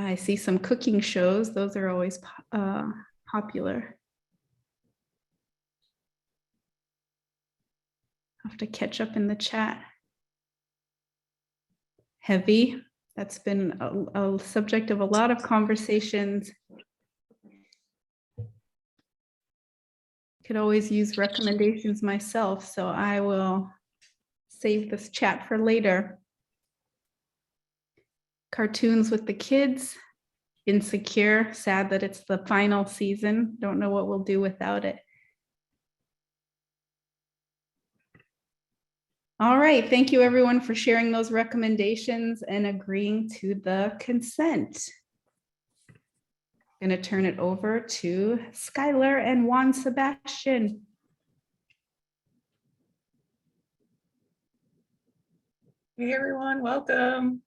I see some cooking shows. Those are always popular. Have to catch up in the chat. Heavy. That's been a subject of a lot of conversations. Could always use recommendations myself, so I will save this chat for later. Cartoons with the kids. Insecure. Sad that it's the final season. Don't know what we'll do without it. All right, thank you everyone for sharing those recommendations and agreeing to the consent. I'm going to turn it over to Skylar and Juan Sebastian. Hey everyone, welcome.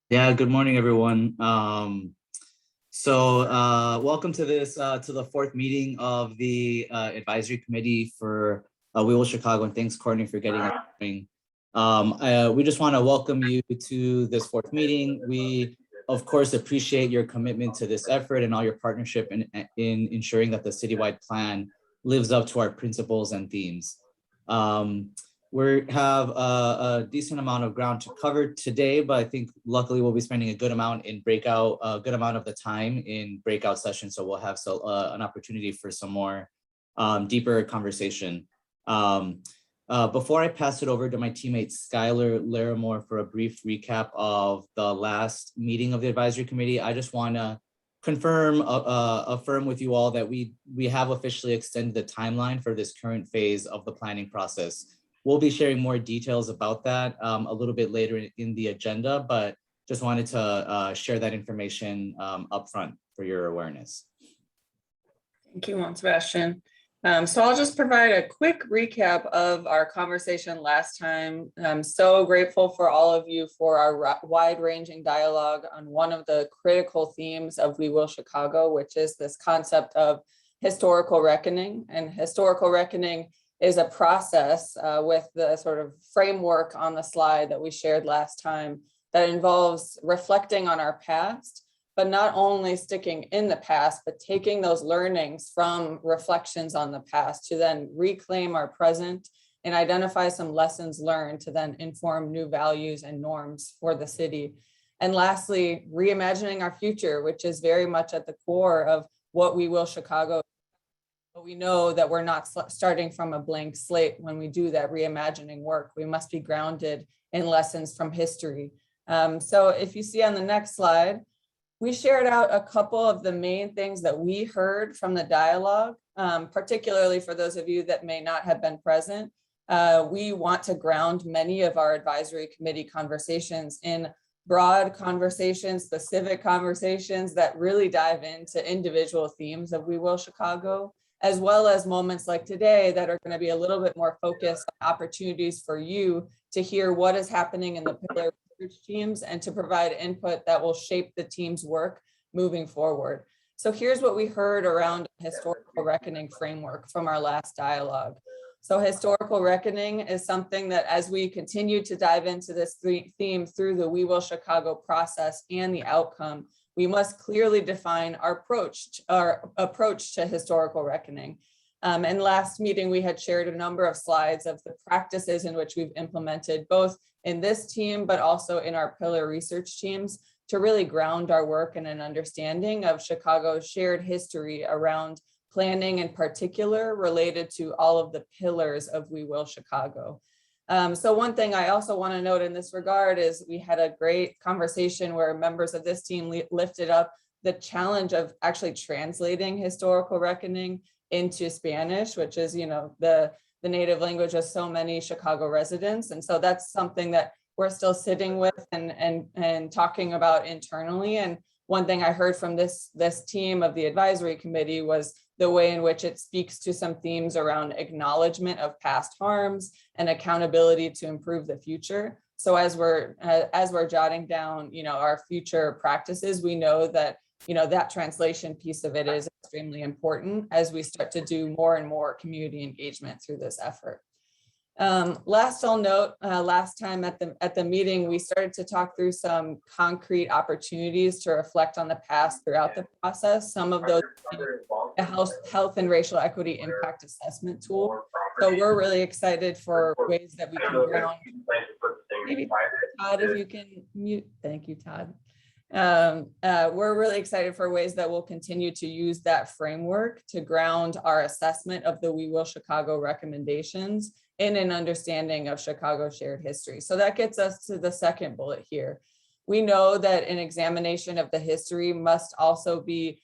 Yeah, good morning everyone. Welcome to this, to the fourth meeting of the advisory committee for We Will Chicago, and thanks Courtney for getting us going. We just want to welcome you to this fourth meeting. We of course appreciate your commitment to this effort and all your partnership in ensuring that the citywide plan lives up to our principles and themes. We have a decent amount of ground to cover today, but I think luckily we'll be spending a good amount of the time in breakout sessions, so we'll have an opportunity for some more deeper conversation. Before I pass it over to my teammate Skylar Larimore for a brief recap of the last meeting of the advisory committee, I just want to affirm with you all that we have officially extended the timeline for this current phase of the planning process. We'll be sharing more details about that a little bit later in the agenda, but just wanted to share that information up front for your awareness. Thank you, Juan Sebastian. So I'll just provide a quick recap of our conversation last time. I'm so grateful for all of you for our wide-ranging dialogue on one of the critical themes of We Will Chicago, which is this concept of historical reckoning. And historical reckoning is a process with the sort of framework on the slide that we shared last time that involves reflecting on our past, but not only sticking in the past, but taking those learnings from reflections on the past to then reclaim our present and identify some lessons learned to then inform new values and norms for the city. And lastly, reimagining our future, which is very much at the core of what We Will Chicago. But we know that we're not starting from a blank slate when we do that reimagining work. We must be grounded in lessons from history. So if you see on the next slide, we shared out a couple of the main things that we heard from the dialogue, particularly for those of you that may not have been present. We want to ground many of our advisory committee conversations in broad conversations, specific conversations that really dive into individual themes of We Will Chicago, as well as moments like today that are going to be a little bit more focused on opportunities for you to hear what is happening in the pillar research teams and to provide input that will shape the team's work moving forward. So here's what we heard around historical reckoning framework from our last dialogue. So historical reckoning is something that as we continue to dive into this theme through the We Will Chicago process and the outcome, we must clearly define our approach to historical reckoning. And last meeting, we had shared a number of slides of the practices in which we've implemented both in this team, but also in our pillar research teams to really ground our work in an understanding of Chicago's shared history around planning in particular related to all of the pillars of We Will Chicago. So one thing I also want to note in this regard is we had a great conversation where members of this team lifted up the challenge of actually translating historical reckoning into Spanish, which is, you know, the native language of so many Chicago residents. And so that's something that we're still sitting with and talking about internally. And one thing I heard from this team of the advisory committee was the way in which it speaks to some themes around acknowledgement of past harms and accountability to improve the future. So as we're jotting down, you know, our future practices, we know that, you know, that translation piece of it is extremely important as we start to do more and more community engagement through this effort. Last I'll note, last time at the meeting, we started to talk through some concrete opportunities to reflect on the past throughout the process. Some of those, the health and racial equity impact assessment tool. So we're really excited for ways that we can ground. Maybe Todd, if you can mute. Thank you, Todd. We're really excited for ways that we'll continue to use that framework to ground our assessment of the We Will Chicago recommendations in an understanding of Chicago's shared history. So that gets us to the second bullet here. We know that an examination of the history must also be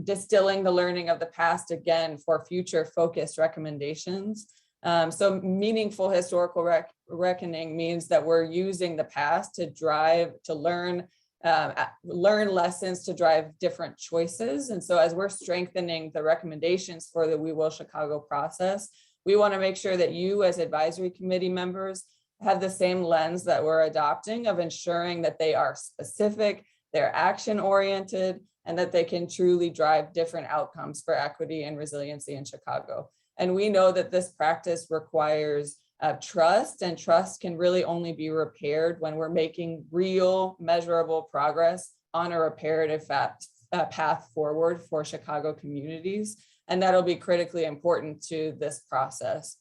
distilling the learning of the past again for future focused recommendations. So meaningful historical reckoning means that we're using the past to learn lessons to drive different choices. And so as we're strengthening the recommendations for the We Will Chicago process, we want to make sure that you as advisory committee members have the same lens that we're adopting of ensuring that they are specific, they're action oriented, and that they can truly drive different outcomes for equity and resiliency in Chicago. And we know that this practice requires trust, and trust can really only be repaired when we're making real measurable progress on a reparative path forward for Chicago communities. And that'll be critically important to this process.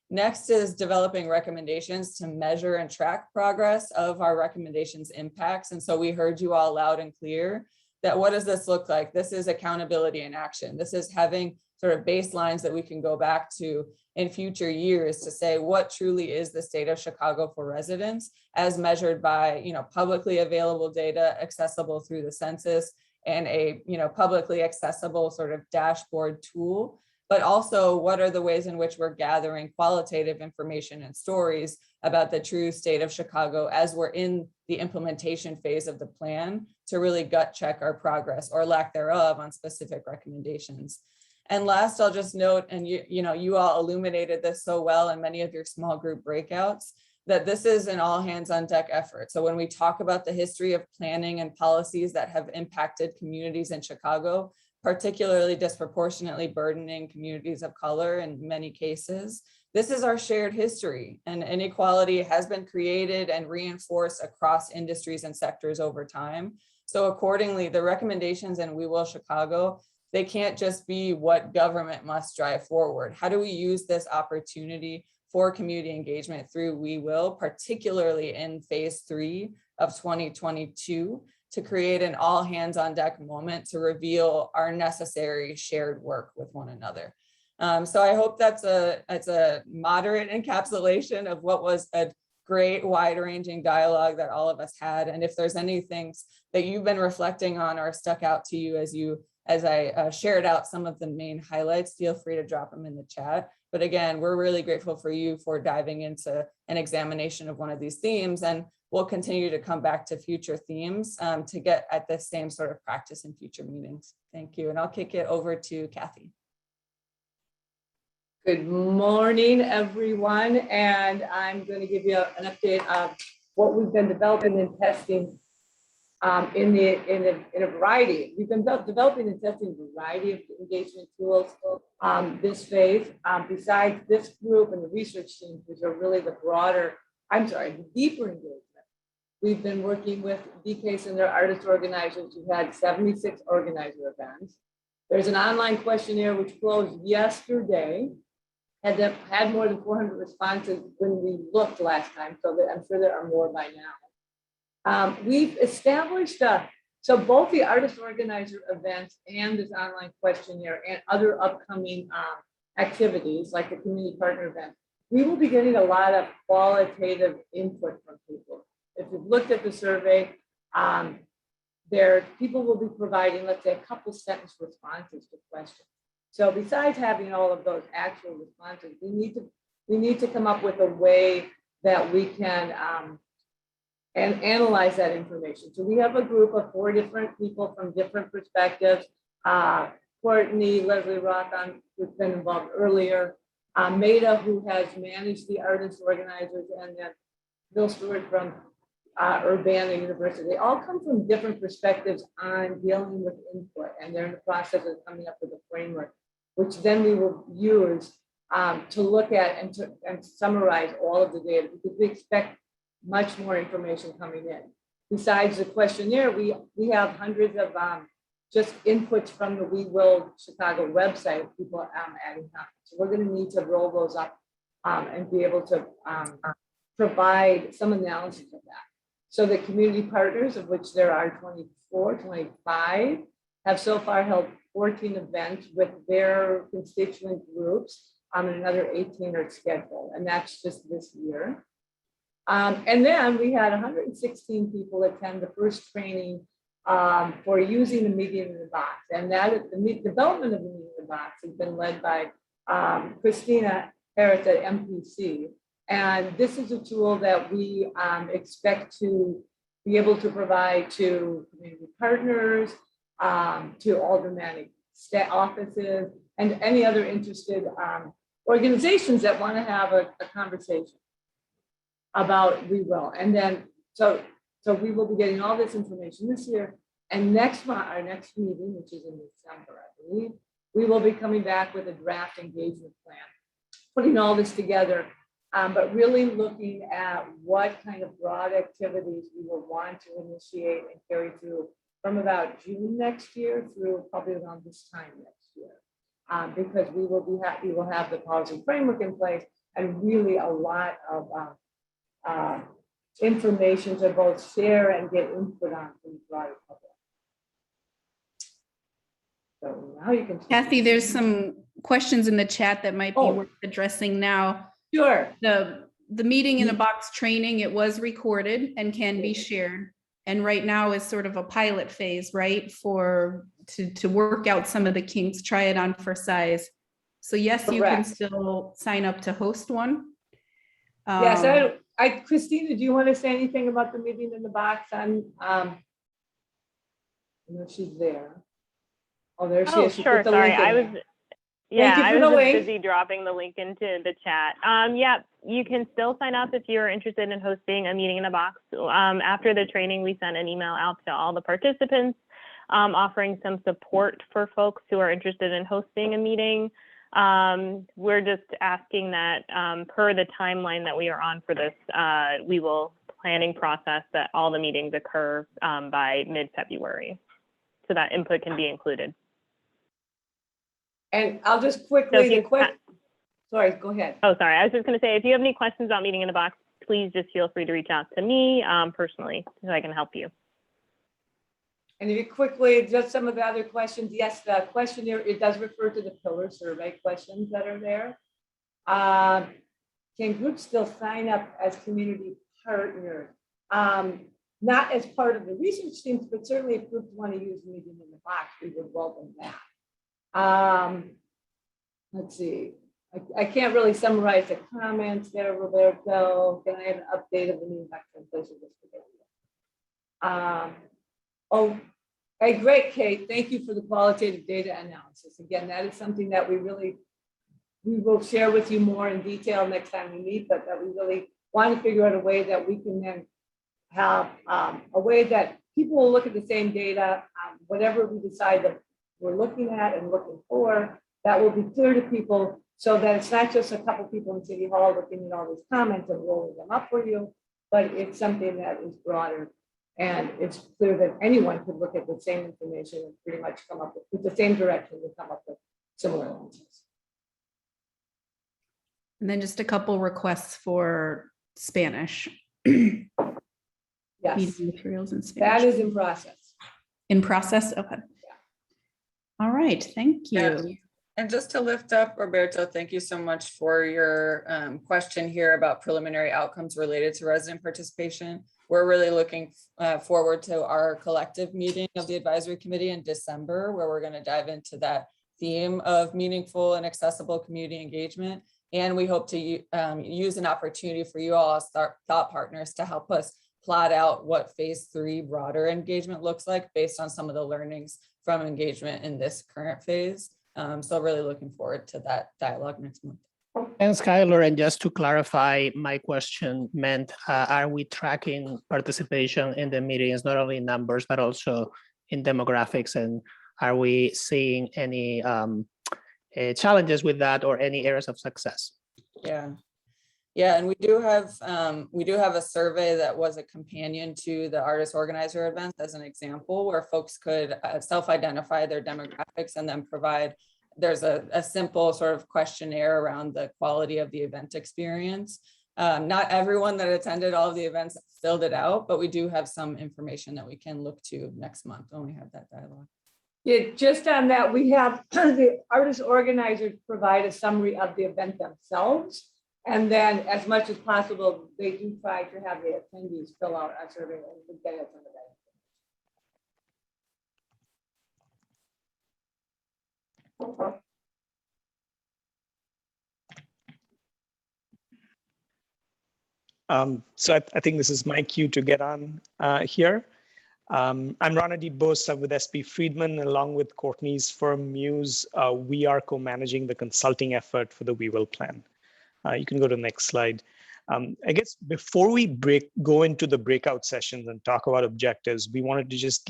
Next is developing recommendations to measure and track progress of our recommendations impacts. And so we heard you all loud and clear that what does this look like? This is accountability in action. This is having sort of baselines that we can go back to in future years to say what truly is the state of Chicago for residents as measured by, publicly available data accessible through the census and a, publicly accessible sort of dashboard tool, but also what are the ways in which we're gathering qualitative information and stories about the true state of Chicago as we're in the implementation phase of the plan to really gut check our progress or lack thereof on specific recommendations. And last, I'll just note, and you all illuminated this so well in many of your small group breakouts, that this is an all hands on deck effort. So when we talk about the history of planning and policies that have impacted communities in Chicago, particularly disproportionately burdening communities of color in many cases, this is our shared history, and inequality has been created and reinforced across industries and sectors over time. So accordingly, the recommendations in We Will Chicago, they can't just be what government must drive forward. How do we use this opportunity for community engagement through We Will, particularly in phase 3 of 2022, to create an all hands on deck moment to reveal our necessary shared work with one another. So I hope that's a moderate encapsulation of what was a great wide-ranging dialogue that all of us had. And if there's any things that you've been reflecting on or stuck out to you as I shared out some of the main highlights, feel free to drop them in the chat. But again, we're really grateful for you for diving into an examination of one of these themes, and we'll continue to come back to future themes to get at this same sort of practice in future meetings. Thank you, and I'll kick it over to Kathy. Good morning, everyone, and I'm going to give you an update of what we've been developing and testing in a variety. We've been developing and testing a variety of engagement tools this phase. Besides this group and the research teams, which are really the deeper engagement. We've been working with DCASE and their artist organizers who had 76 organizer events. There's an online questionnaire which closed yesterday. Had more than 400 responses when we looked last time, so I'm sure there are more by now. We've established, so both the artist organizer events and this online questionnaire and other upcoming activities like the community partner event, we will be getting a lot of qualitative input from people. If you've looked at the survey, people will be providing, let's say, a couple sentence responses to questions. So besides having all of those actual responses, we need to come up with a way that we can and analyze that information. So we have a group of 4 different people from different perspectives. Courtney, Leslie Roth, who's been involved earlier, Maida, who has managed the artist organizers, and then Bill Stewart from Urbana University. They all come from different perspectives on dealing with input, and they're in the process of coming up with a framework, which then we will use to look at and to summarize all of the data, because we expect much more information coming in. Besides the questionnaire, we have hundreds of just inputs from the We Will Chicago website, people adding comments. So we're going to need to roll those up and be able to provide some analysis of that. So the community partners, of which there are 24, 25, have so far held 14 events with their constituent groups, and another 18 are scheduled, and that's just this year. And then we had 116 people attend the first training for using the Meeting in the Box, and that the development of the Meeting in the Box has been led by Christina Harris at MPC. And this is a tool that we expect to be able to provide to community partners, to aldermanic state offices, and any other interested organizations that want to have a conversation about We Will. And then, so we will be getting all this information this year. And next month, our next meeting, which is in December, I believe, we will be coming back with a draft engagement plan, putting all this together, but really looking at what kind of broad activities we will want to initiate and carry through from about June next year through probably around this time next year. Because we will have the policy framework in place and really a lot of information to both share and get input on from the broader public. So now you can. Kathy, there's some questions in the chat that might be Oh. worth addressing now. Sure. The Meeting in a Box training, it was recorded and can be shared. And right now is sort of a pilot phase, right? To work out some of the kinks, try it on for size. So yes, you can Correct. still sign up to host one. Yes, Christina, do you want to say anything about the Meeting in the Box? I know she's there. Oh, there she Oh, is. She sure. put the Sorry, link in I was. there. Yeah, you I for was the just link. busy dropping the link into the chat. Yeah, you can still sign up if you're interested in hosting a Meeting in the Box. After the training, we sent an email out to all the participants, offering some support for folks who are interested in hosting a meeting. We're just asking that per the timeline that we are on for this, we will planning process that all the meetings occur by mid-February, so that input can be included. And I'll just So quickly, if you sorry, go ahead. Oh, sorry. I was just going to say, if you have any questions about Meeting in the Box, please just feel free to reach out to me personally so I can help you. And if you quickly, just some of the other questions, yes, the questionnaire, it does refer to the pillar survey questions that are there. Can groups still sign up as community partners? Not as part of the research teams, but certainly if groups want to use Meeting in the Box, we would welcome that. Let's see. I can't really summarize the comments there, Roberto. Can I have an update of the new vaccine translation? Oh, hey, great, Kate. Thank you for the qualitative data analysis. Again, that is something that we will share with you more in detail next time we meet, but that we really want to figure out a way that we can then have a way that people will look at the same data, whatever we decide that we're looking at and looking for, that will be clear to people so that it's not just a couple people in City Hall looking at all these comments and rolling them up for you, but it's something that is broader. And it's clear that anyone could look at the same information and pretty much come up with the same direction and come up with similar answers. And then just a couple requests for Spanish. Yes, Meeting materials in that Spanish. is in process. In process? Okay. All right, thank you. Yeah. And just to lift up, Roberto, thank you so much for your question here about preliminary outcomes related to resident participation. We're really looking forward to our collective meeting of the advisory committee in December, where we're going to dive into that theme of meaningful and accessible community engagement. And we hope to use an opportunity for you all as thought partners to help us plot out what phase 3 broader engagement looks like based on some of the learnings from engagement in this current phase. So really looking forward to that dialogue next month. Thanks, Skylar. And just to clarify, my question meant, are we tracking participation in the meetings, not only in numbers, but also in demographics? And are we seeing any challenges with that or any areas of success. Yeah. Yeah, and we do have a survey that was a companion to the artist organizer event as an example, where folks could self-identify their demographics and then provide, there's a simple sort of questionnaire around the quality of the event experience. Not everyone that attended all of the events filled it out, but we do have some information that we can look to next month when we have that dialogue. Yeah, just on that, we have the artist organizers provide a summary of the event themselves. And then as much as possible, they do try to have the attendees fill out a survey and we get it some of that. So I think this is my cue to get on here. I'm Ranadeep Bose. I'm with SP Friedman, along with Courtney's firm Muse. We are co-managing the consulting effort for the We Will plan. You can go to the next slide. I guess before we go into the breakout sessions and talk about objectives, we wanted to just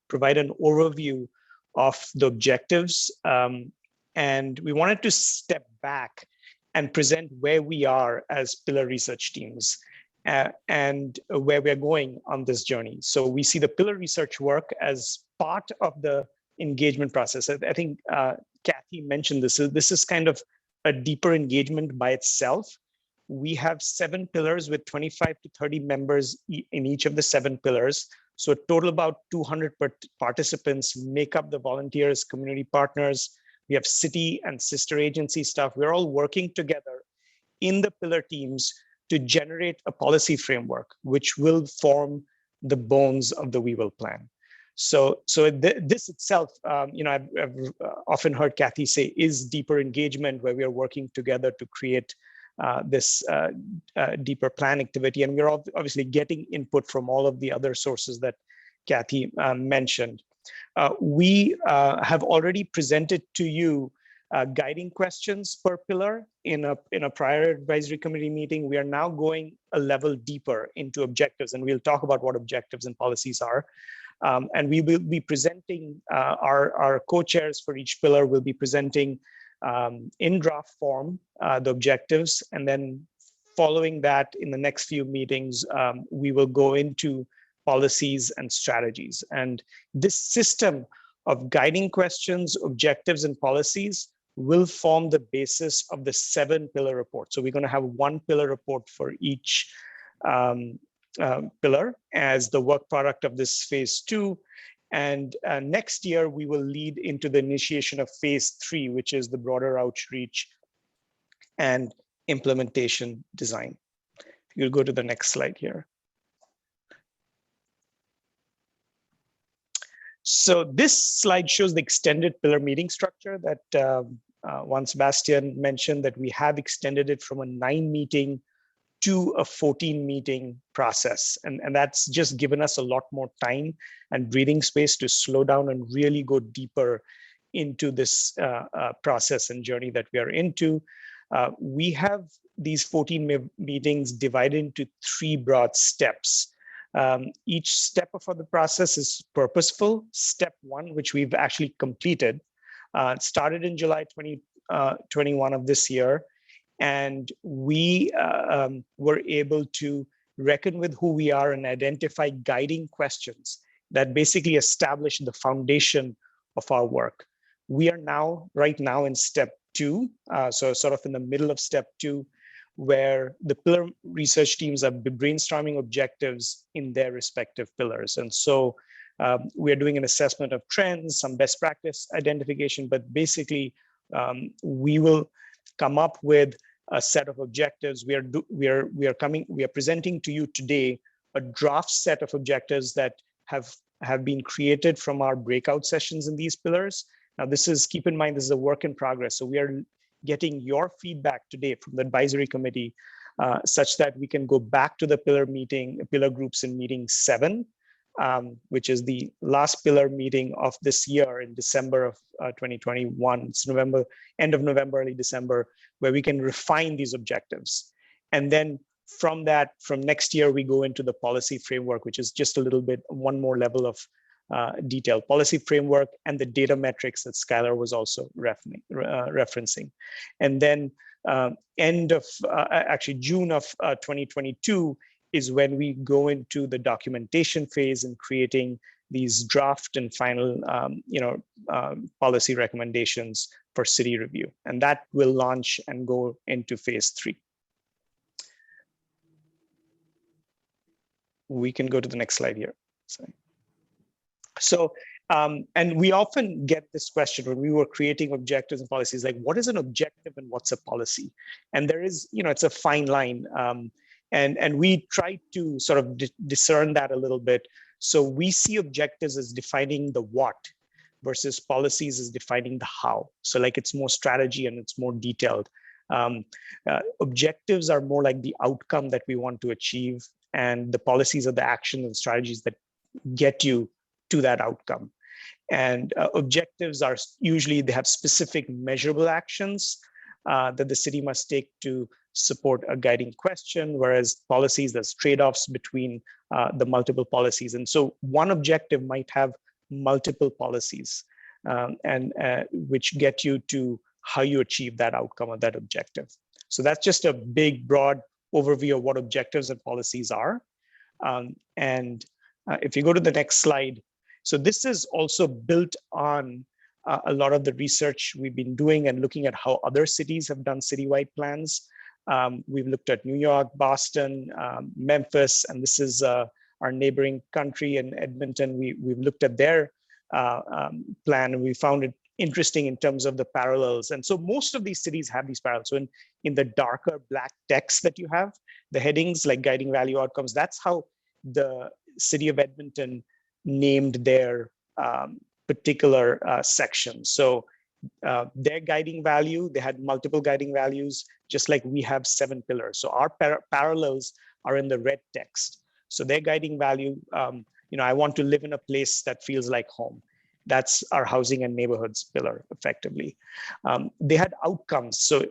provide an overview of the objectives. And we wanted to step back and present where we are as pillar research teams and where we're going on this journey. So we see the pillar research work as part of the engagement process. I think Kathy mentioned this. This is kind of a deeper engagement by itself. We have 7 pillars with 25 to 30 members in each of the 7 pillars. So a total about 200 participants make up the volunteers, community partners. We have city and sister agency staff. We're all working together in the pillar teams to generate a policy framework, which will form the bones of the We Will plan. So this itself, I've often heard Kathy say, is deeper engagement, where we are working together to create this deeper plan activity. And we're obviously getting input from all of the other sources that Kathy mentioned. We have already presented to you guiding questions per pillar in a prior advisory committee meeting. We are now going a level deeper into objectives, and we'll talk about what objectives and policies are. And we will be presenting, our co-chairs for each pillar will be presenting in draft form the objectives. And then following that, in the next few meetings, we will go into policies and strategies. And this system of guiding questions, objectives, and policies will form the basis of the 7 pillar report. So we're going to have 1 pillar report for each pillar as the work product of this phase 2. And next year, we will lead into the initiation of phase 3, which is the broader outreach and implementation design. You'll go to the next slide here. So this slide shows the extended pillar meeting structure that Juan Sebastian mentioned, that we have extended it from a 9-meeting to a 14-meeting process. And that's just given us a lot more time and breathing space to slow down and really go deeper into this process and journey that we are into. We have these 14 meetings divided into 3 broad steps. Each step of the process is purposeful. Step 1, which we've actually completed, started in July 2021 of this year. And we were able to reckon with who we are and identify guiding questions that basically establish the foundation of our work. We are right now in step 2, so sort of in the middle of step 2, where the pillar research teams are brainstorming objectives in their respective pillars. And so we are doing an assessment of trends, some best practice identification, but basically we will come up with a set of objectives. We are presenting to you today a draft set of objectives that have been created from our breakout sessions in these pillars. Now, keep in mind, this is a work in progress. So we are getting your feedback today from the advisory committee such that we can go back to the pillar groups in meeting 7, which is the last pillar meeting of this year in December of 2021. It's end of November, early December, where we can refine these objectives. And then from next year, we go into the policy framework, which is just one more level of detailed policy framework and the data metrics that Skylar was also referencing. And then actually June of 2022 is when we go into the documentation phase and creating these draft and final policy recommendations for city review. And that will launch and go into phase 3. We can go to the next slide here. Sorry. So, and we often get this question when we were creating objectives and policies, like what is an objective and what's a policy? And there is, it's a fine line. And we try to sort of discern that a little bit. So we see objectives as defining the what versus policies as defining the how. So like it's more strategy and it's more detailed. Objectives are more like the outcome that we want to achieve, and the policies are the actions and strategies that get you to that outcome. And objectives are usually, they have specific measurable actions that the city must take to support a guiding question, whereas policies, there's trade-offs between the multiple policies. And so one objective might have multiple policies which get you to how you achieve that outcome of that objective. So that's just a big, broad overview of what objectives and policies are. If you go to the next slide, so this is also built on a lot of the research we've been doing and looking at how other cities have done citywide plans. We've looked at New York, Boston, Memphis, and this is our neighboring country in Edmonton. We've looked at their plan, and we found it interesting in terms of the parallels. And so most of these cities have these parallels. So in the darker black text that you have, the headings like guiding value outcomes, that's how the city of Edmonton named their particular section. So their guiding value, they had multiple guiding values, just like we have 7 pillars. So our parallels are in the red text. So their guiding value, I want to live in a place that feels like home. That's our housing and neighborhoods pillar, effectively. They had outcomes. So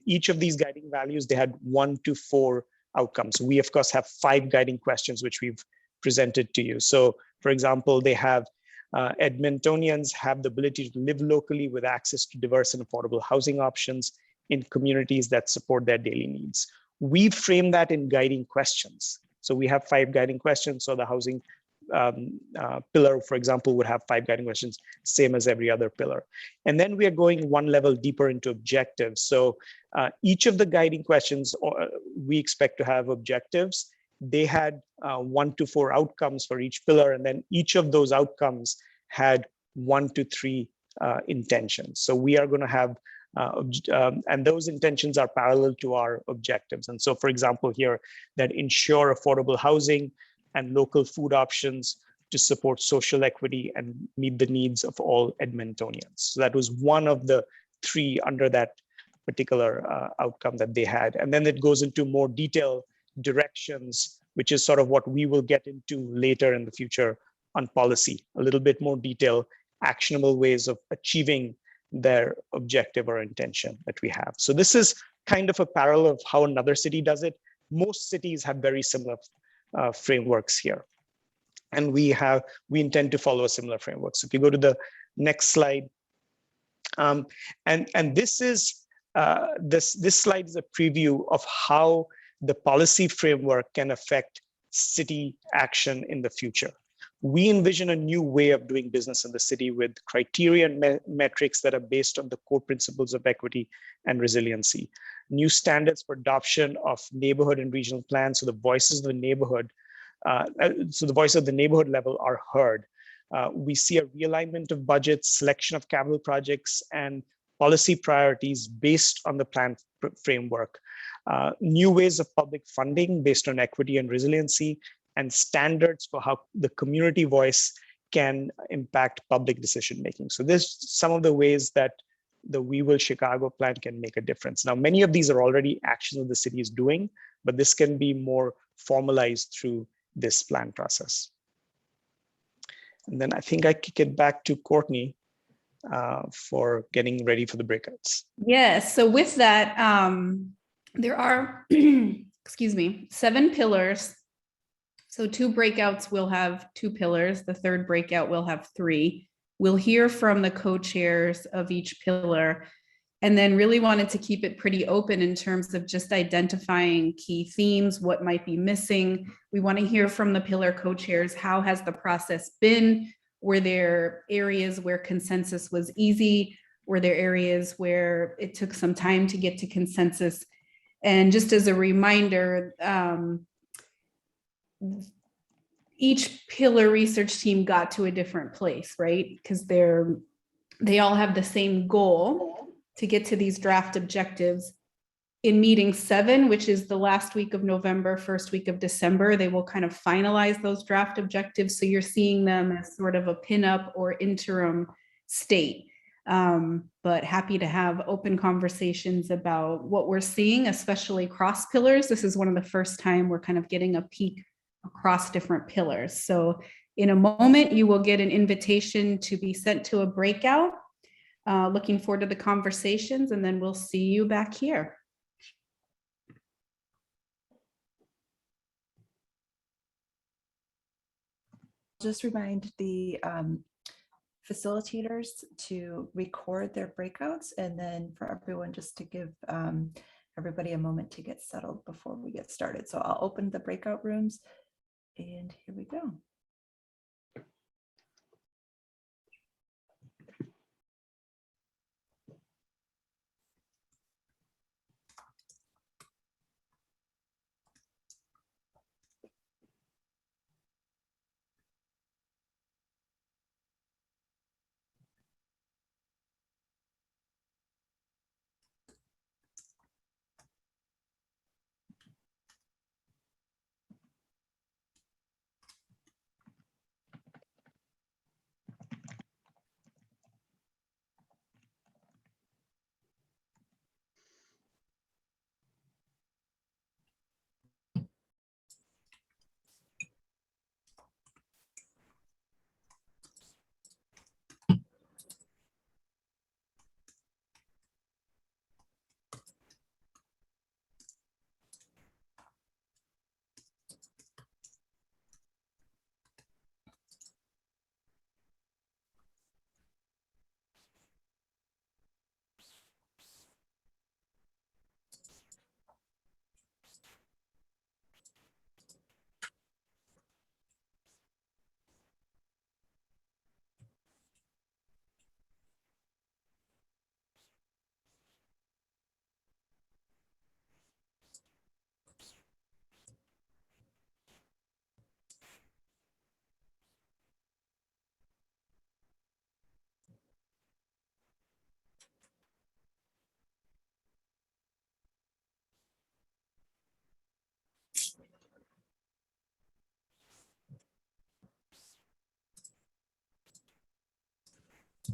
each of these guiding values, they had 1 to 4 outcomes. We, of course, have 5 guiding questions, which we've presented to you. So, for example, they have Edmontonians have the ability to live locally with access to diverse and affordable housing options in communities that support their daily needs. We frame that in guiding questions. So we have 5 guiding questions. So the housing pillar, for example, would have 5 guiding questions, same as every other pillar. And then we are going one level deeper into objectives. So each of the guiding questions, we expect to have objectives. They had 1 to 4 outcomes for each pillar. And then each of those outcomes had 1 to 3 intentions. So we are going to have, and those intentions are parallel to our objectives. And so, for example, here, that ensure affordable housing and local food options to support social equity and meet the needs of all Edmontonians. So that was one of the 3 under that particular outcome that they had. And then it goes into more detail directions, which is sort of what we will get into later in the future on policy, a little bit more detail, actionable ways of achieving their objective or intention that we have. So this is kind of a parallel of how another city does it. Most cities have very similar frameworks here. And we intend to follow a similar framework. So if you go to the next slide, and this is, this slide is a preview of how the policy framework can affect city action in the future. We envision a new way of doing business in the city with criteria and metrics that are based on the core principles of equity and resiliency. New standards for adoption of neighborhood and regional plans, so the voices of the neighborhood, so the voice of the neighborhood level are heard. We see a realignment of budgets, selection of capital projects, and policy priorities based on the plan framework. New ways of public funding based on equity and resiliency, and standards for how the community voice can impact public decision making. So there's some of the ways that the We Will Chicago plan can make a difference. Now, many of these are already actions that the city is doing, but this can be more formalized through this plan process. And then I think I kick it back to Courtney for getting ready for the breakouts. Yes, so with that, there are, excuse me, 7 pillars. So 2 breakouts will have 2 pillars. The third breakout will have 3. We'll hear from the co-chairs of each pillar, and then really wanted to keep it pretty open in terms of just identifying key themes, what might be missing. We want to hear from the pillar co-chairs. How has the process been? Were there areas where consensus was easy? Were there areas where it took some time to get to consensus? And just as a reminder, each pillar research team got to a different place, right? Because they all have the same goal to get to these draft objectives. In meeting 7, which is the last week of November, first week of December, they will kind of finalize those draft objectives. So you're seeing them as sort of a pinup or interim state. But happy to have open conversations about what we're seeing, especially cross pillars. This is one of the first time we're kind of getting a peek across different pillars. So in a moment, you will get an invitation to be sent to a breakout. Looking forward to the conversations, and then we'll see you back here. Just remind the facilitators to record their breakouts, and then for everyone just to give everybody a moment to get settled before we get started. So I'll open the breakout rooms, and here we go.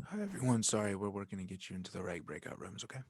Hi, everyone. Sorry, we're working to get you into the right breakout rooms, okay?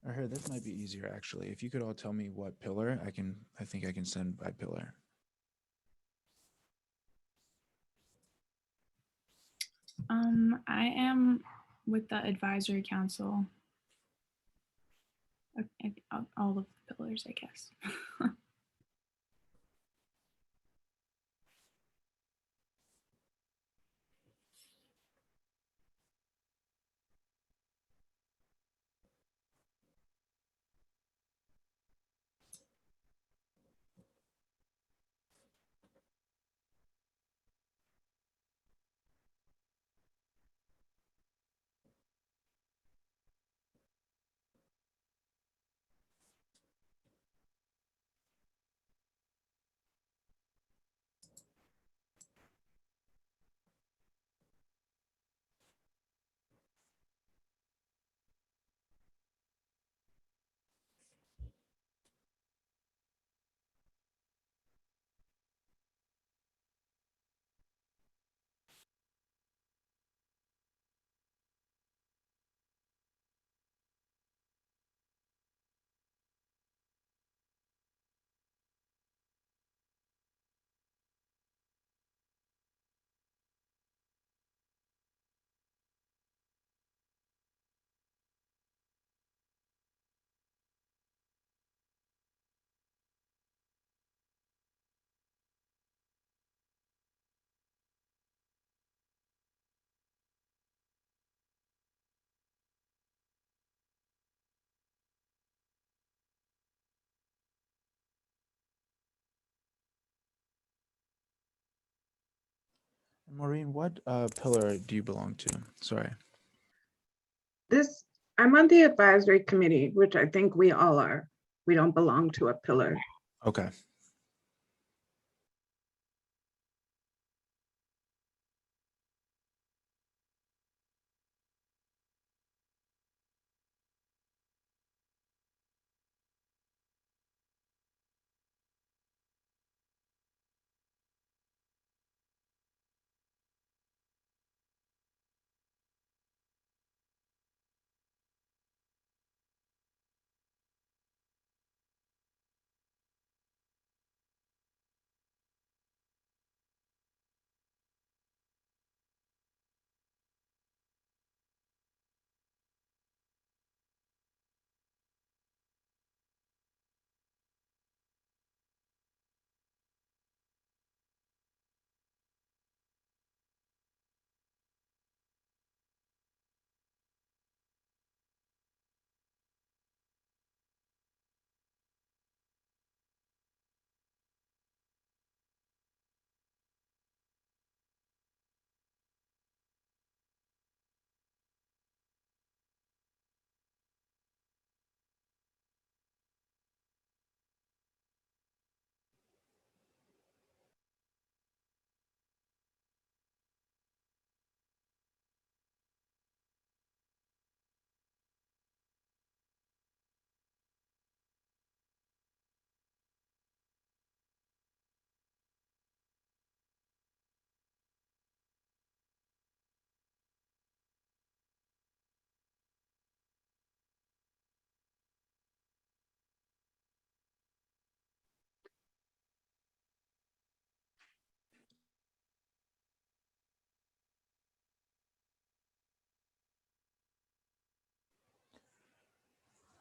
I heard this might be easier, actually. If you could all tell me what pillar, I think I can send by pillar. I am with the advisory council. All of the pillars, I guess. Maureen, what pillar do you belong to? Sorry. I'm on the advisory committee, which I think we all are. We don't belong to a pillar. Okay.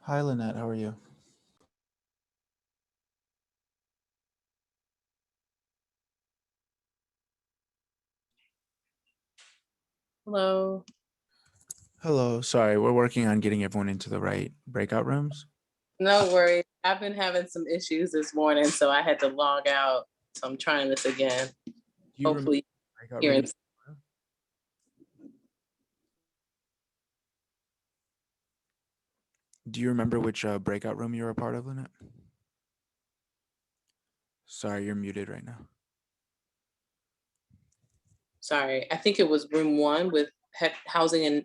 Hi, Lynette. How are you? Hello. Hello. Sorry, we're working on getting everyone into the right breakout rooms. No worries. I've been having some issues this morning, so I had to log out. So I'm trying this again. Do you remember Hopefully, breakout hearing. rooms? Do you remember which breakout room you're a part of, Lynette? Sorry, you're muted right now. Sorry, I think it was room 1 with housing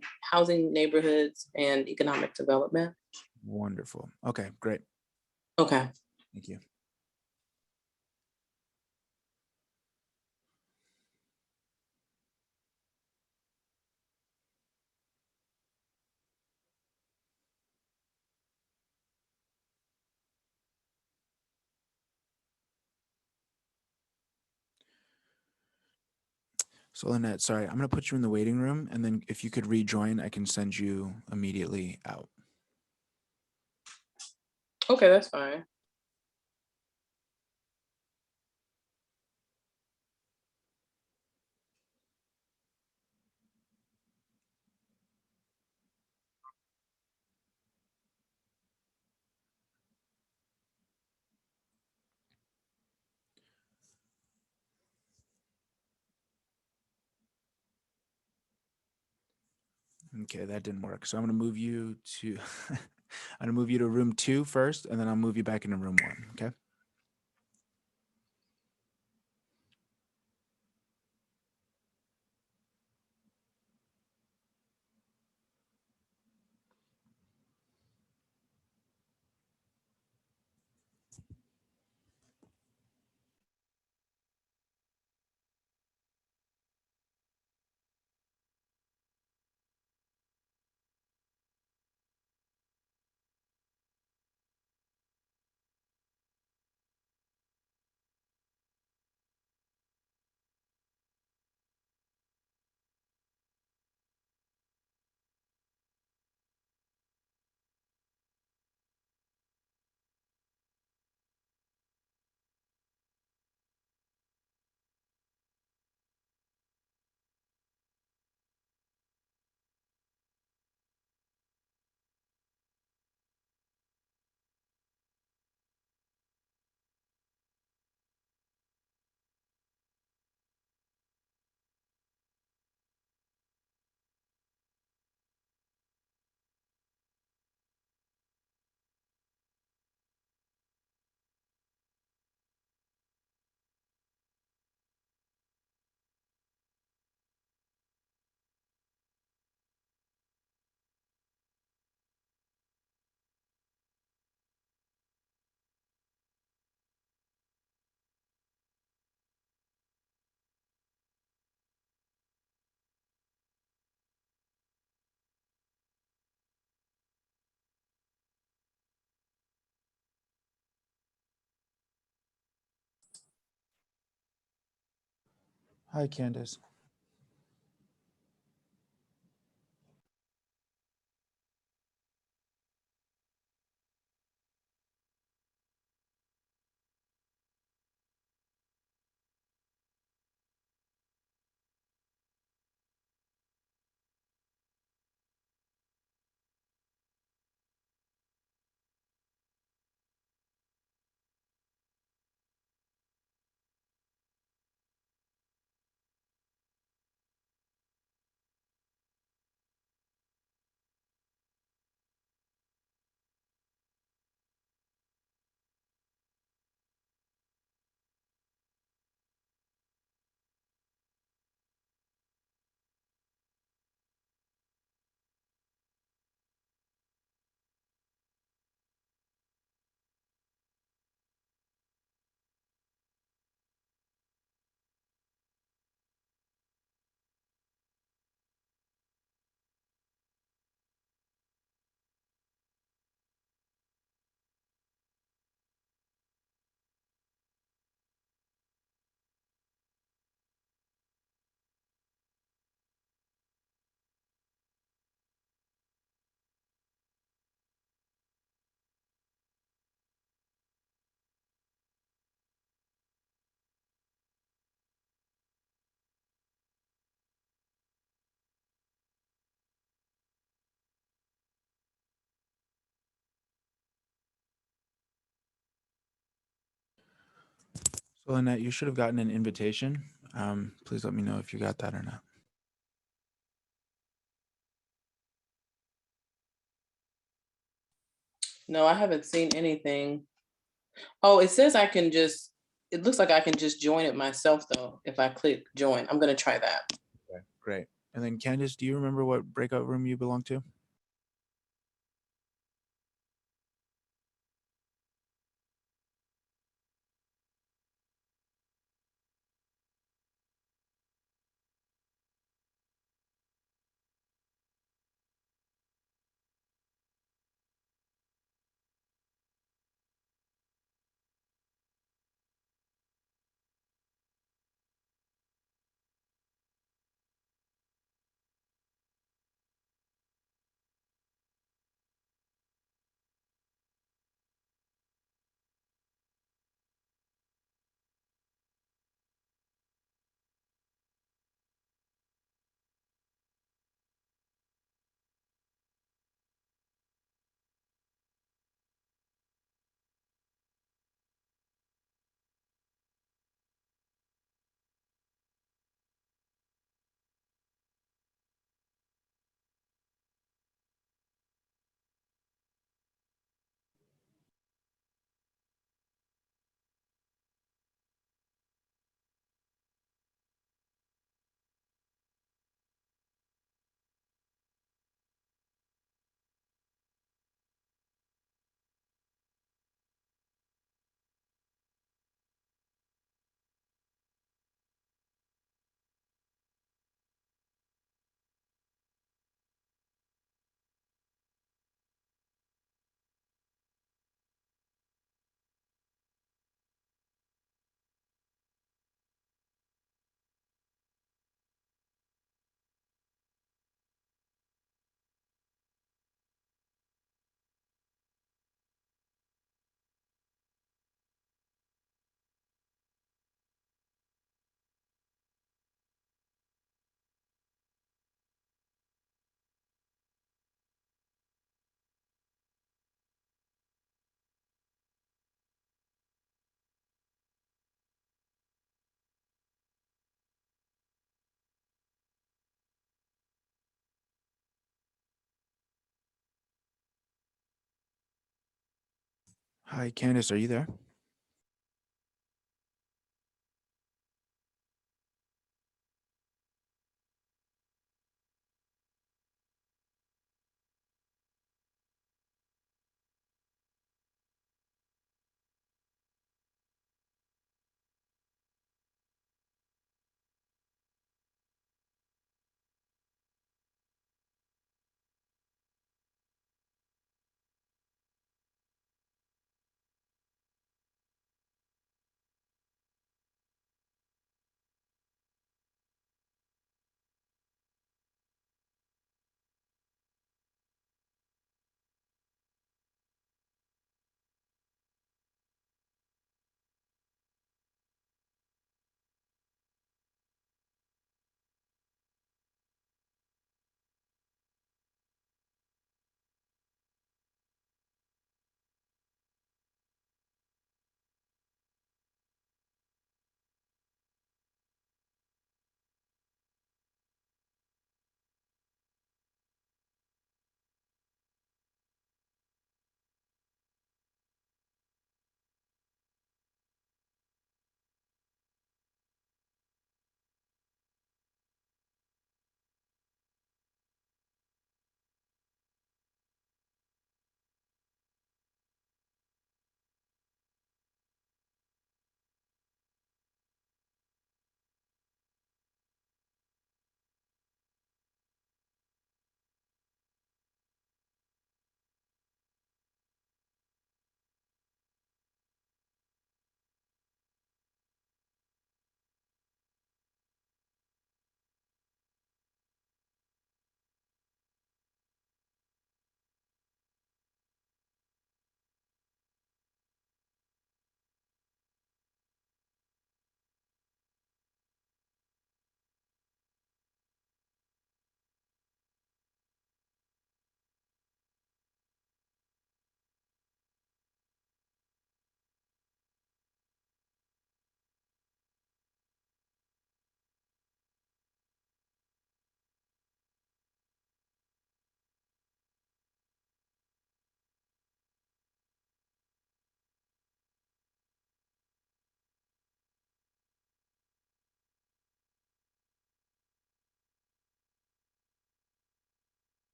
neighborhoods and economic development. Wonderful. Okay, great. Okay. Thank you. So Lynette, sorry, I'm gonna put you in the waiting room, and then if you could rejoin, I can send you immediately out. Okay, that's fine. Okay, that didn't work. So I'm gonna move you to I'm gonna move you to room 2 first, and then I'll move you back into room 1. Okay. Hi, Candace. So Lynette, you should have gotten an invitation. Please let me know if you got that or not. No, I haven't seen anything. Oh, it says I can just, it looks like I can just join it myself though, if I click join. I'm gonna try that. Okay, great. And then Candace, do you remember what breakout room you belong to? Hi, Candace, are you there?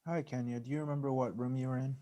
Hi, Kenya. Do you remember what room you were in?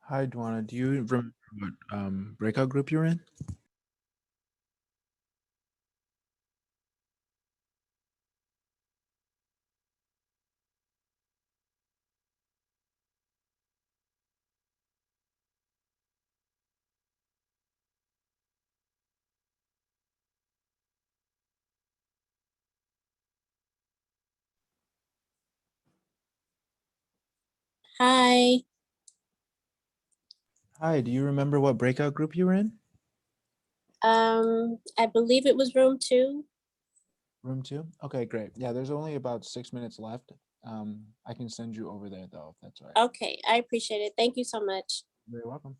Hi, Dwana. Do you remember what breakout group you're in? Hi, Hi, do you remember what breakout group you were in? I believe it was room 2. Room 2? Okay, great. Yeah, there's only about 6 minutes left. I can send you over there though, if that's all right. Okay, I appreciate it. Thank you so much. You're very welcome.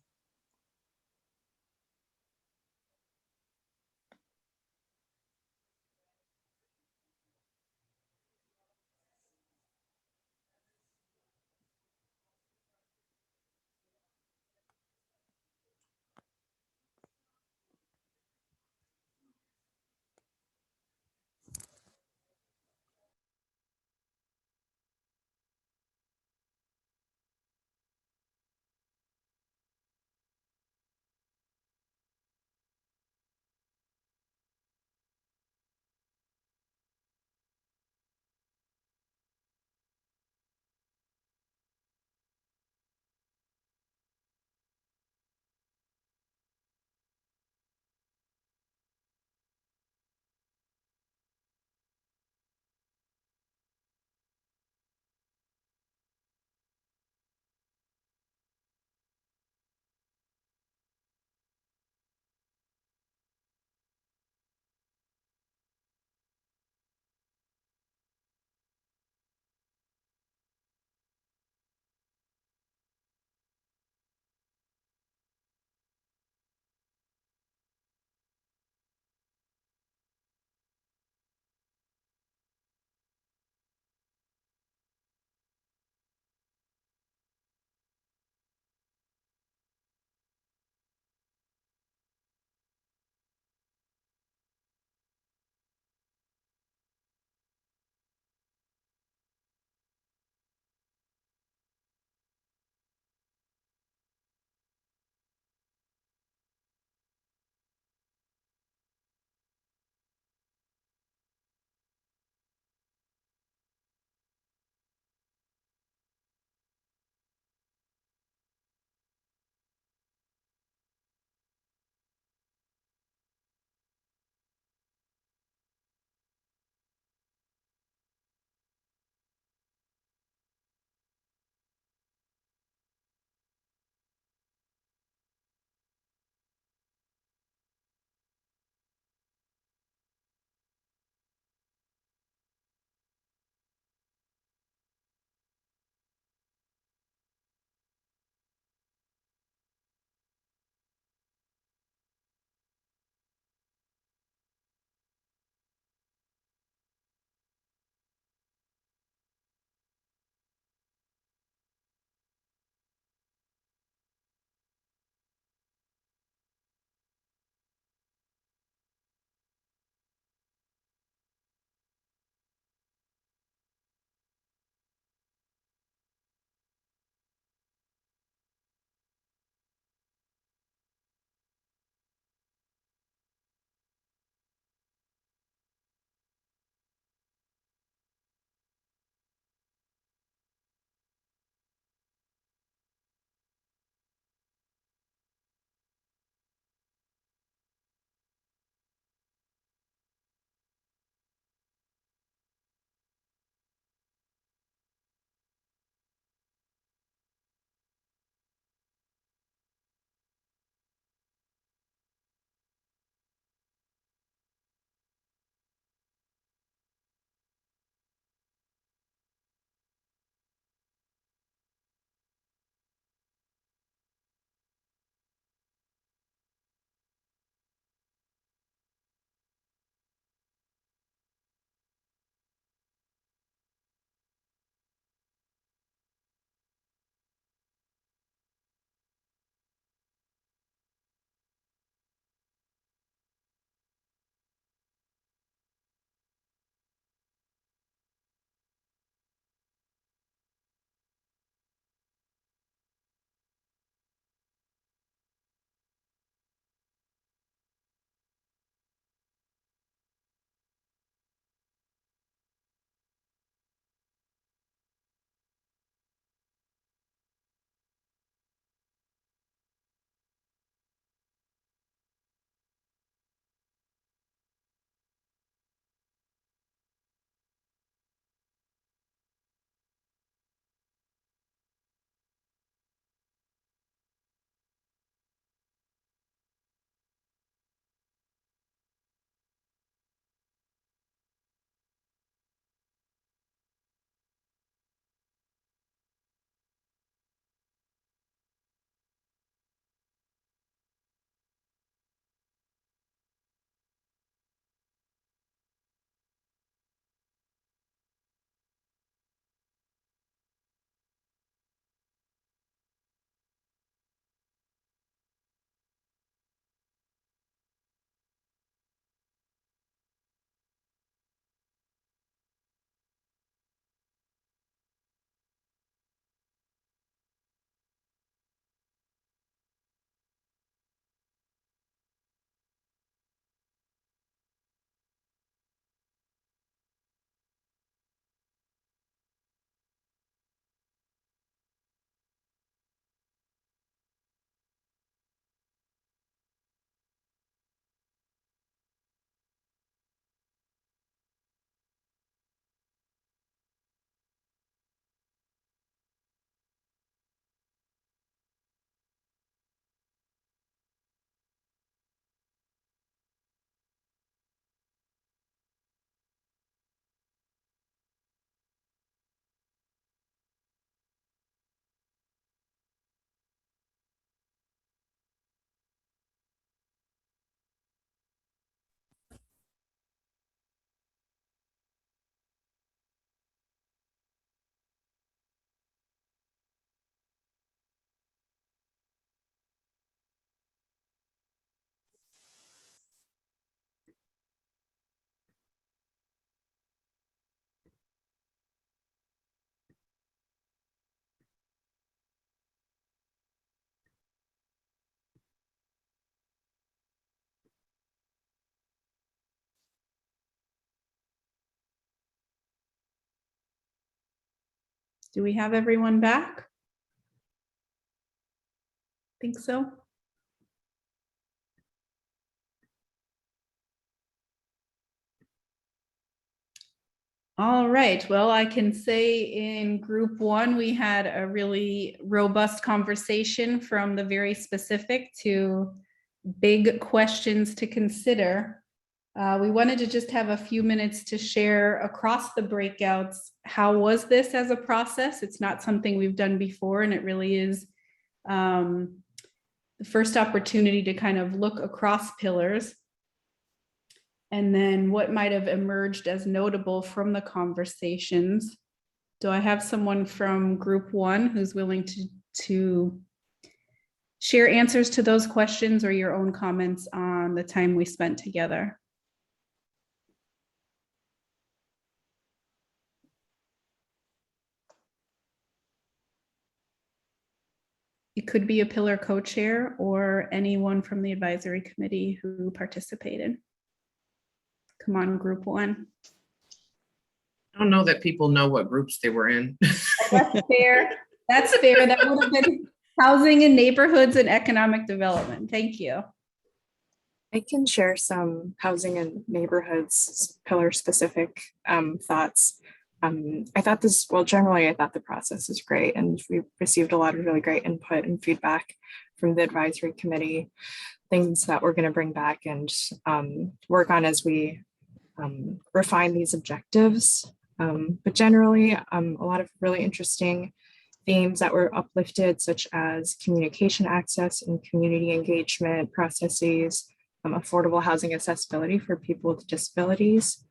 Do we have everyone back? Think so. All right, well, I can say in group one, we had a really robust conversation from the very specific to big questions to consider. We wanted to just have a few minutes to share across the breakouts. How was this as a process? It's not something we've done before, and it really is the first opportunity to kind of look across pillars. And then what might have emerged as notable from the conversations. Do I have someone from group one who's willing to share answers to those questions or your own comments on the time we spent together? It could be a pillar co-chair or anyone from the advisory committee who participated. Come on, group one. I don't know that people know what groups they were in. That's fair. That's fair. That would have been housing and neighborhoods and economic development. Thank you. I can share some housing and neighborhoods pillar specific thoughts. I thought this, well, generally, I thought the process is great, and we received a lot of really great input and feedback from the advisory committee, things that we're going to bring back and work on as we refine these objectives. But generally, a lot of really interesting themes that were uplifted, such as communication access and community engagement processes, affordable housing accessibility for people with disabilities,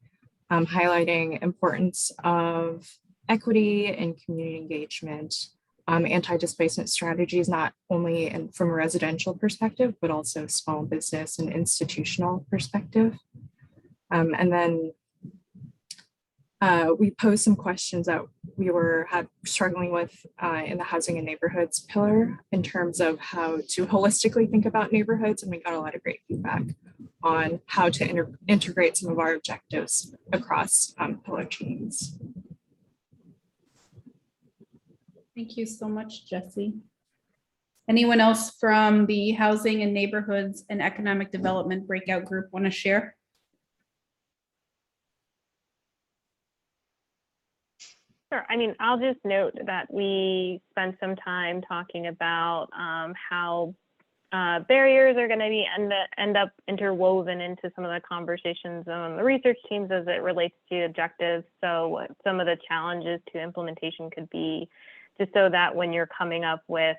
highlighting importance of equity and community engagement, anti-displacement strategies, not only from a residential perspective, but also small business and institutional perspective. And then we posed some questions that we were struggling with in the housing and neighborhoods pillar in terms of how to holistically think about neighborhoods. And we got a lot of great feedback on how to integrate some of our objectives across pillar teams. Thank you so much, Jessie. Anyone else from the housing and neighborhoods and economic development breakout group want to share? Sure. I mean, I'll just note that we spent some time talking about how barriers are going to be end up interwoven into some of the conversations on the research teams as it relates to objectives. So what some of the challenges to implementation could be, just so that when you're coming up with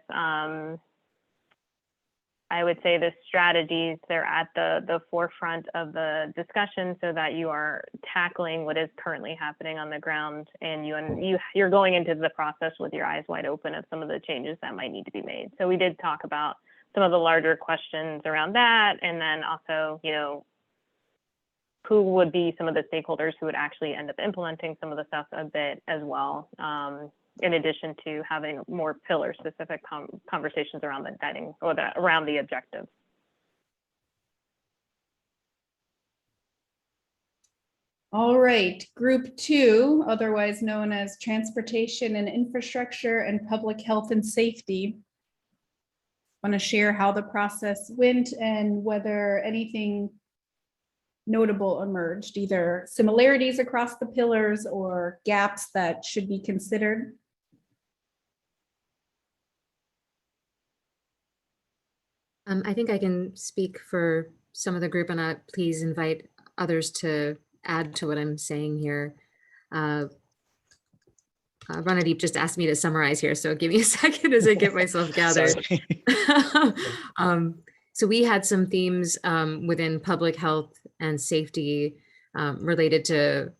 I would say the strategies, they're at the forefront of the discussion so that you are tackling what is currently happening on the ground, and you're going into the process with your eyes wide open of some of the changes that might need to be made. So we did talk about some of the larger questions around that, and then also, you know, who would be some of the stakeholders who would actually end up implementing some of the stuff a bit as well. In addition to having more pillar specific conversations around the guiding or around the objectives. All right, group two, otherwise known as transportation and infrastructure and public health and safety. Want to share how the process went and whether anything notable emerged, either similarities across the pillars or gaps that should be considered. I think I can speak for some of the group, and please invite others to add to what I'm saying here. Ranadeep just asked me to summarize here, so give me a second as I get myself gathered. So we had some themes within public health and safety related to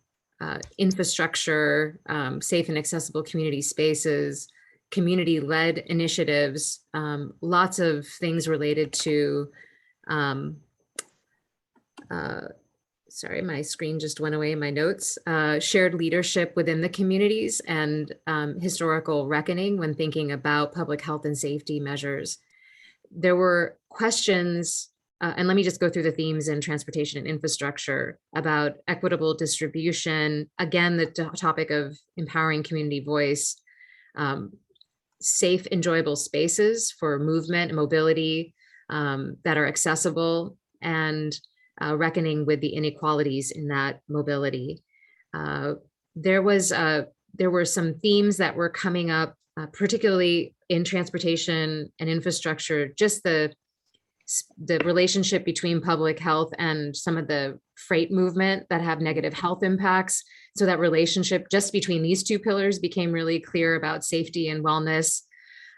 infrastructure, safe and accessible community spaces, community-led initiatives, lots of things related to, sorry, my screen just went away in my notes, shared leadership within the communities and historical reckoning when thinking about public health and safety measures. There were questions, and let me just go through the themes in transportation and infrastructure about equitable distribution, again, the topic of empowering community voice, safe, enjoyable spaces for movement and mobility that are accessible, and reckoning with the inequalities in that mobility. There were some themes that were coming up, particularly in transportation and infrastructure, just the relationship between public health and some of the freight movement that have negative health impacts. So that relationship just between these two pillars became really clear about safety and wellness.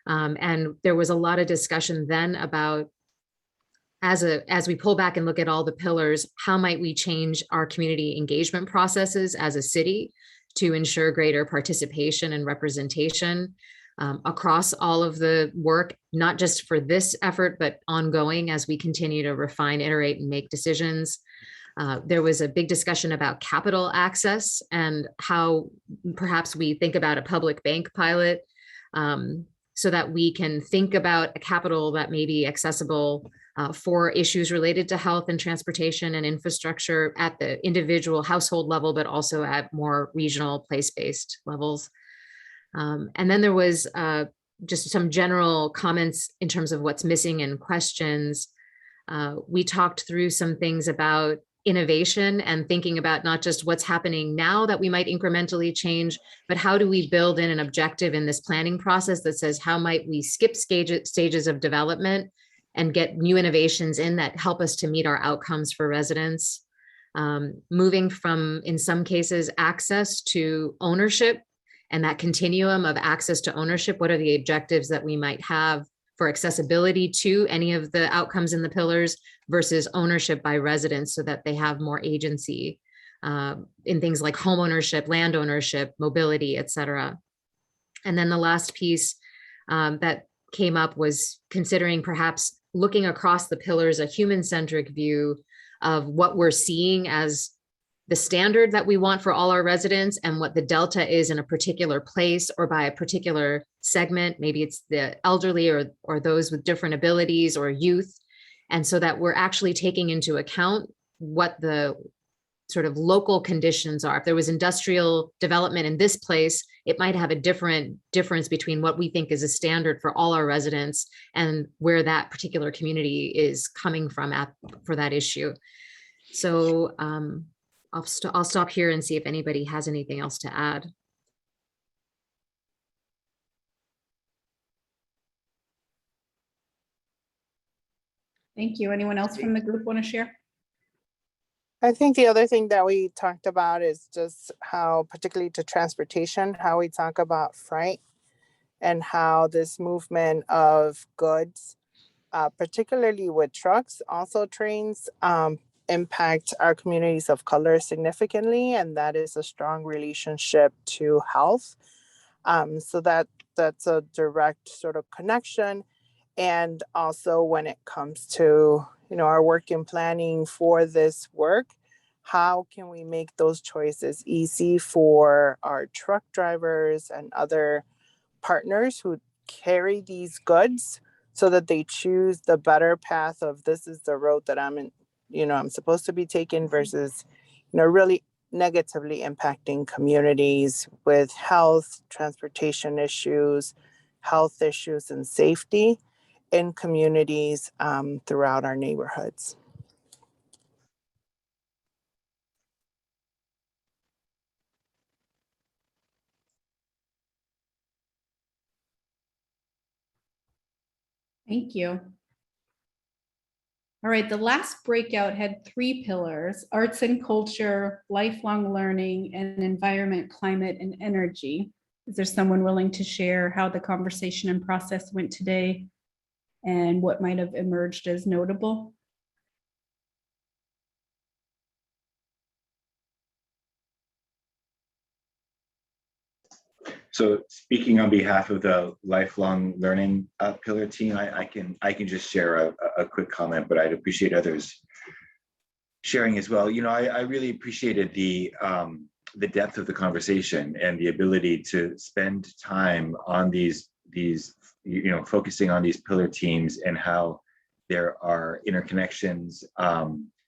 And there was a lot of discussion then about, as we pull back and look at all the pillars, how might we change our community engagement processes as a city to ensure greater participation and representation across all of the work, not just for this effort, but ongoing as we continue to refine, iterate, and make decisions. There was a big discussion about capital access and how perhaps we think about a public bank pilot so that we can think about a capital that may be accessible for issues related to health and transportation and infrastructure at the individual household level, but also at more regional place-based levels. And then there was just some general comments in terms of what's missing and questions. We talked through some things about innovation and thinking about not just what's happening now that we might incrementally change, but how do we build in an objective in this planning process that says, how might we skip stages of development and get new innovations in that help us to meet our outcomes for residents? Moving from, in some cases, access to ownership, and that continuum of access to ownership. What are the objectives that we might have for accessibility to any of the outcomes in the pillars versus ownership by residents so that they have more agency in things like home ownership, land ownership, mobility, et cetera. And then the last piece that came up was considering perhaps looking across the pillars, a human-centric view of what we're seeing as the standard that we want for all our residents and what the delta is in a particular place or by a particular segment. Maybe it's the elderly or those with different abilities or youth. And so that we're actually taking into account what the sort of local conditions are. If there was industrial development in this place, it might have a difference between what we think is a standard for all our residents and where that particular community is coming from for that issue. So I'll stop here and see if anybody has anything else to add. Thank you. Anyone else from the group want to share? I think the other thing that we talked about is just how, particularly to transportation, how we talk about freight and how this movement of goods, particularly with trucks, also trains, impact our communities of color significantly, and that is a strong relationship to health. So that's a direct sort of connection. And also when it comes to, our work in planning for this work, how can we make those choices easy for our truck drivers and other partners who carry these goods so that they choose the better path of, this is the road that I'm supposed to be taking versus, really negatively impacting communities with health, transportation issues, health issues, and safety in communities throughout our neighborhoods. Thank you. All right, the last breakout had 3 pillars: arts and culture, lifelong learning, and environment, climate, and energy. Is there someone willing to share how the conversation and process went today and what might have emerged as notable? So speaking on behalf of the lifelong learning pillar team, I can just share a quick comment, but I'd appreciate others sharing as well. I really appreciated the depth of the conversation and the ability to spend time on these focusing on these pillar teams and how there are interconnections,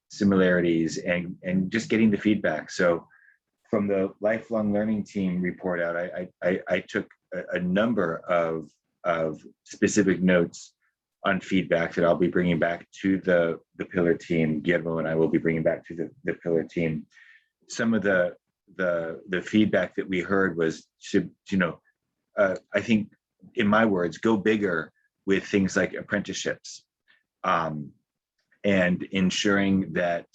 similarities, and just getting the feedback. So from the lifelong learning team report out, I took a number of specific notes on feedback that I'll be bringing back to the pillar team. Guillermo and I will be bringing back to the pillar team. Some of the feedback that we heard was, I think, in my words, go bigger with things like apprenticeships, and ensuring that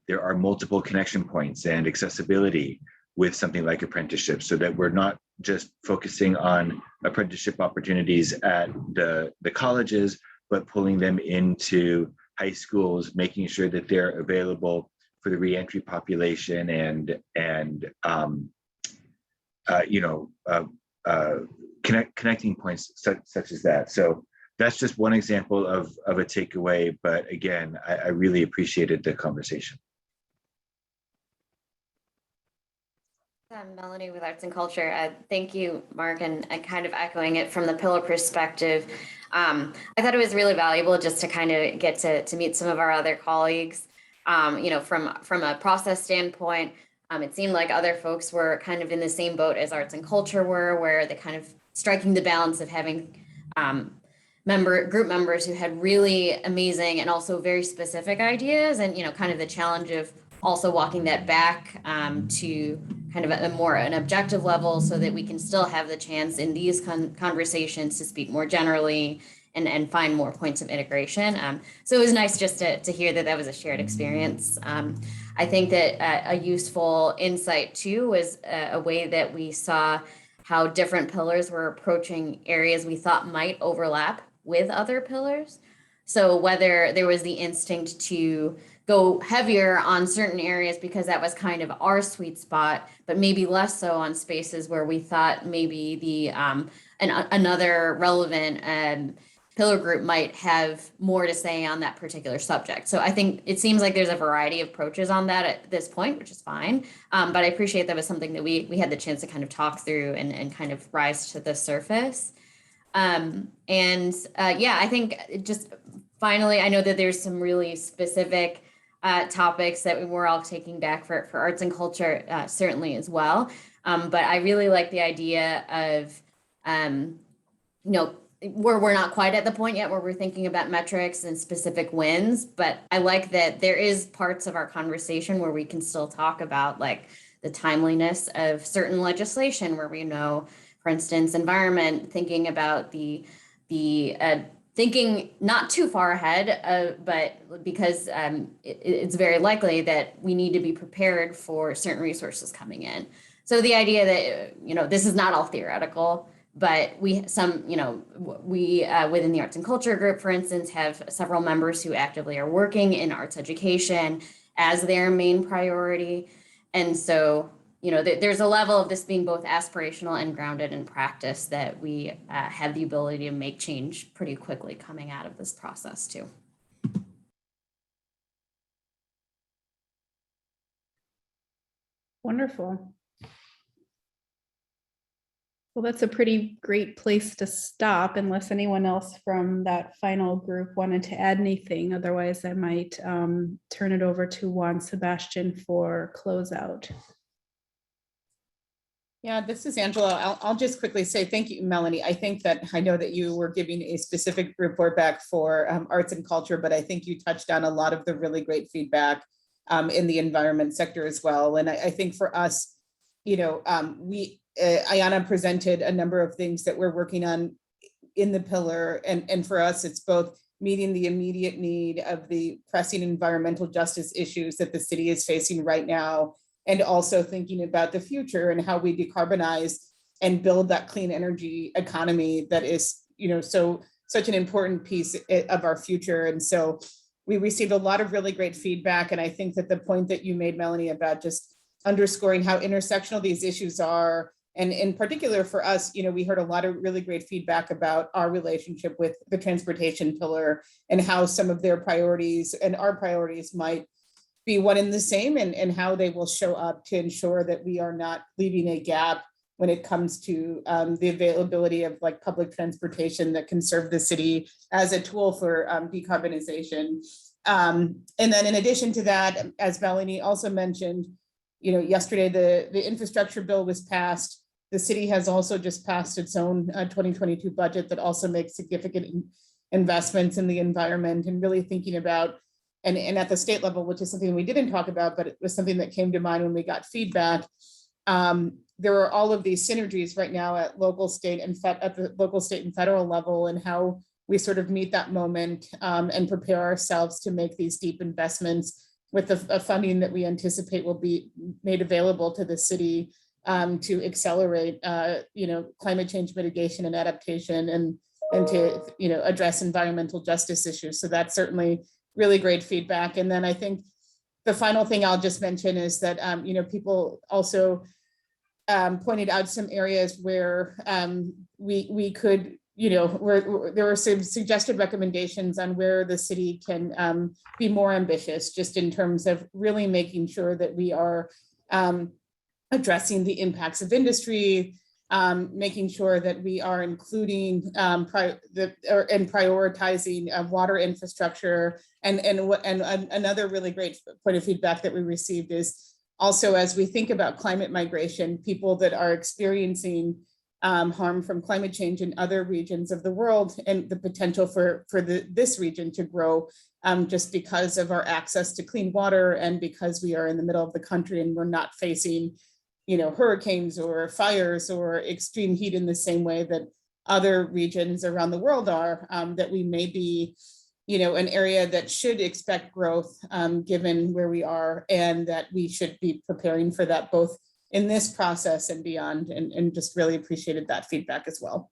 there are multiple connection points and accessibility with something like apprenticeships, so that we're not just focusing on apprenticeship opportunities at the colleges, but pulling them into high schools, making sure that they're available for the reentry population, and connecting points such as that. So that's just one example of a takeaway. But again, I really appreciated the conversation. I'm Melanie with Arts and Culture. Thank you, Mark, and kind of echoing it from the pillar perspective. I thought it was really valuable just to kind of get to meet some of our other colleagues. From a process standpoint, it seemed like other folks were kind of in the same boat as Arts and Culture were, where they kind of striking the balance of having group members who had really amazing and also very specific ideas, and kind of the challenge of also walking that back to kind of an objective level, so that we can still have the chance in these conversations to speak more generally and find more points of integration. So it was nice just to hear that was a shared experience. I think that a useful insight too was a way that we saw how different pillars were approaching areas we thought might overlap with other pillars. So whether there was the instinct to go heavier on certain areas because that was kind of our sweet spot, but maybe less so on spaces where we thought maybe another relevant pillar group might have more to say on that particular subject. So I think it seems like there's a variety of approaches on that at this point, which is fine. But I appreciate that was something that we had the chance to kind of talk through and kind of rise to the surface. I think just finally, I know that there's some really specific topics that we're all taking back for Arts and Culture, certainly as well. But I really like the idea of, we're not quite at the point yet where we're thinking about metrics and specific wins, but I like that there is parts of our conversation where we can still talk about like the timeliness of certain legislation, where we know, for instance, environment, thinking about the thinking not too far ahead, but because it's very likely that we need to be prepared for certain resources coming in. So the idea that, this is not all theoretical, but we within the Arts and Culture group, for instance, have several members who actively are working in arts education as their main priority. And so, there's a level of this being both aspirational and grounded in practice that we have the ability to make change pretty quickly coming out of this process too. Wonderful. Well, that's a pretty great place to stop, unless anyone else from that final group wanted to add anything. Otherwise, I might turn it over to Juan Sebastian for closeout. Yeah, this is Angela. I'll just quickly say thank you, Melanie. I know that you were giving a specific report back for Arts and Culture, but I think you touched on a lot of the really great feedback in the environment sector as well. And I think for us, Ayana presented a number of things that we're working on in the pillar. And for us, it's both meeting the immediate need of the pressing environmental justice issues that the city is facing right now, and also thinking about the future and how we decarbonize and build that clean energy economy that is, such an important piece of our future. And so we received a lot of really great feedback. And I think that the point that you made, Melanie, about just underscoring how intersectional these issues are, and in particular for us, we heard a lot of really great feedback about our relationship with the transportation pillar and how some of their priorities and our priorities might be one and the same, and how they will show up to ensure that we are not leaving a gap when it comes to the availability of like public transportation that can serve the city as a tool for decarbonization. And then in addition to that, as Melanie also mentioned, yesterday the infrastructure bill was passed. the city has also just passed its own 2022 budget that also makes significant investments in the environment, and really thinking about, and at the state level, which is something we didn't talk about, but it was something that came to mind when we got feedback. There are all of these synergies right now at local, state, and at the local, state, and federal level, and how we sort of meet that moment and prepare ourselves to make these deep investments with the funding that we anticipate will be made available to the city to accelerate, climate change mitigation and adaptation, and to, address environmental justice issues. So that's certainly really great feedback. And then I think the final thing I'll just mention is that, people also pointed out some areas where we could, where there were some suggested recommendations on where the city can be more ambitious, just in terms of really making sure that we are addressing the impacts of industry, making sure that we are including and prioritizing water infrastructure. And another really great point of feedback that we received is also, as we think about climate migration, people that are experiencing harm from climate change in other regions of the world, and the potential for this region to grow just because of our access to clean water, and because we are in the middle of the country and we're not facing hurricanes or fires or extreme heat in the same way that other regions around the world are, that we may be, an area that should expect growth given where we are, and that we should be preparing for that both in this process and beyond, and just really appreciated that feedback as well.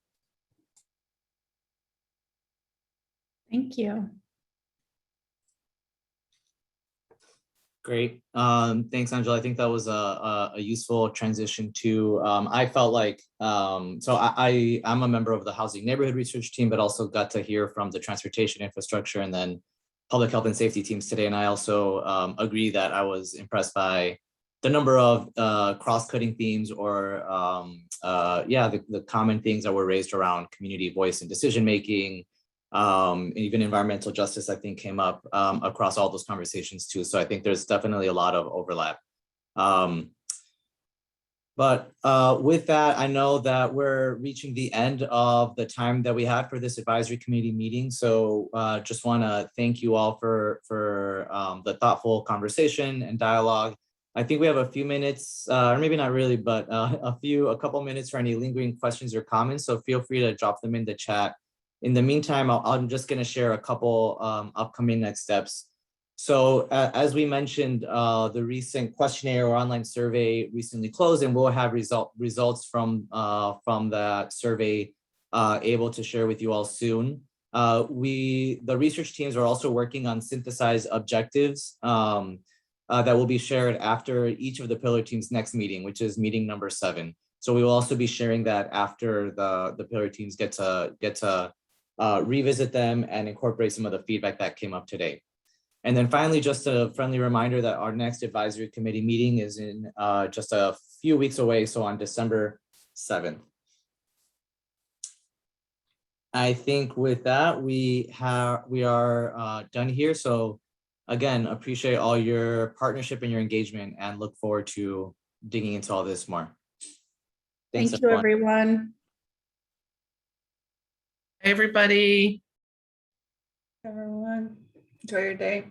Thank you. Great. Thanks, Angela. I think that was a useful transition to, I felt like, I'm a member of the Housing Neighborhood Research Team, but also got to hear from the transportation infrastructure and then public health and safety teams today. And I also agree that I was impressed by the number of cross-cutting themes, or the common things that were raised around community voice and decision-making. Even environmental justice, I think, came up across all those conversations too. So I think there's definitely a lot of overlap. But with that, I know that we're reaching the end of the time that we had for this advisory committee meeting. So just want to thank you all for the thoughtful conversation and dialogue. I think we have a few minutes, or maybe not really, but a couple minutes for any lingering questions or comments. So feel free to drop them in the chat. In the meantime, I'm just going to share a couple upcoming next steps. So as we mentioned, the recent questionnaire or online survey recently closed, and we'll have results from that survey able to share with you all soon. The research teams are also working on synthesized objectives that will be shared after each of the pillar teams' next meeting, which is meeting number 7. So we will also be sharing that after the pillar teams get to revisit them and incorporate some of the feedback that came up today. And then finally, just a friendly reminder that our next advisory committee meeting is in just a few weeks away, so on December 7th. I think with that, we are done here. So again, appreciate all your partnership and your engagement, and look forward to digging into all this more. Thanks, Thank you, everyone. Hey, everybody. Everyone, enjoy your day.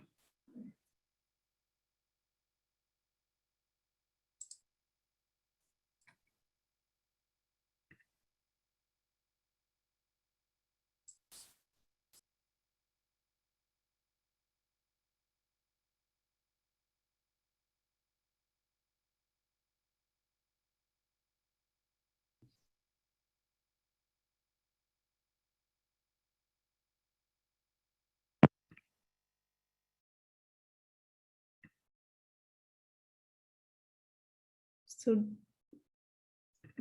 So